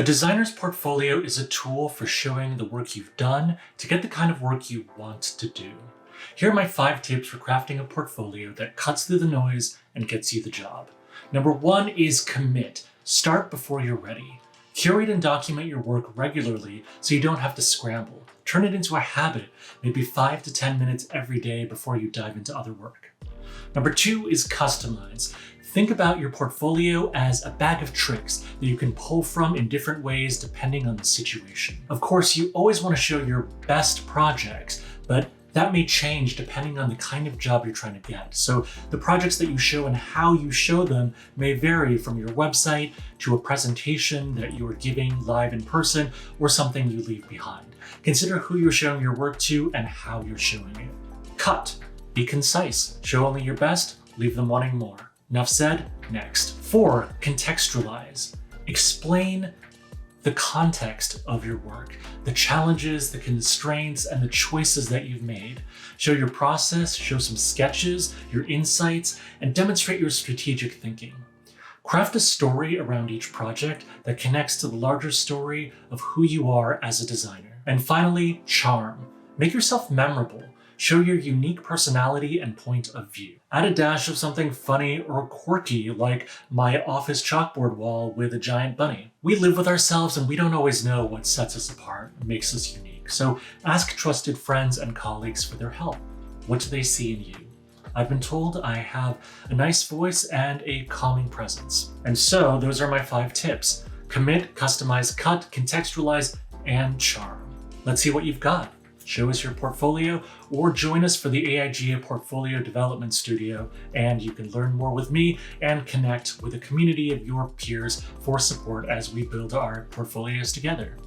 A designer's portfolio is a tool for showing the work you've done to get the kind of work you want to do. Here are my 5 tips for crafting a portfolio that cuts through the noise and gets you the job. Number 1 is commit. Start before you're ready. Curate and document your work regularly so you don't have to scramble. Turn it into a habit, maybe 5 to 10 minutes every day before you dive into other work. Number 2 is customize. Think about your portfolio as a bag of tricks that you can pull from in different ways depending on the situation. Of course, you always want to show your best projects, but that may change depending on the kind of job you're trying to get. So the projects that you show and how you show them may vary from your website to a presentation that you are giving live in person or something you leave behind. Consider who you're showing your work to and how you're showing it. Cut. Be concise. Show only your best, leave them wanting more. Enough said, next. 4, contextualize. Explain the context of your work, the challenges, the constraints, and the choices that you've made. Show your process, show some sketches, your insights, and demonstrate your strategic thinking. Craft a story around each project that connects to the larger story of who you are as a designer. And finally, charm. Make yourself memorable. Show your unique personality and point of view. Add a dash of something funny or quirky, like my office chalkboard wall with a giant bunny. We live with ourselves and we don't always know what sets us apart and makes us unique. So ask trusted friends and colleagues for their help. What do they see in you? I've been told I have a nice voice and a calming presence. And so those are my 5 tips. Commit, customize, cut, contextualize, and charm. Let's see what you've got. Show us your portfolio or join us for the AIGA Portfolio Development Studio, and you can learn more with me and connect with a community of your peers for support as we build our portfolios together.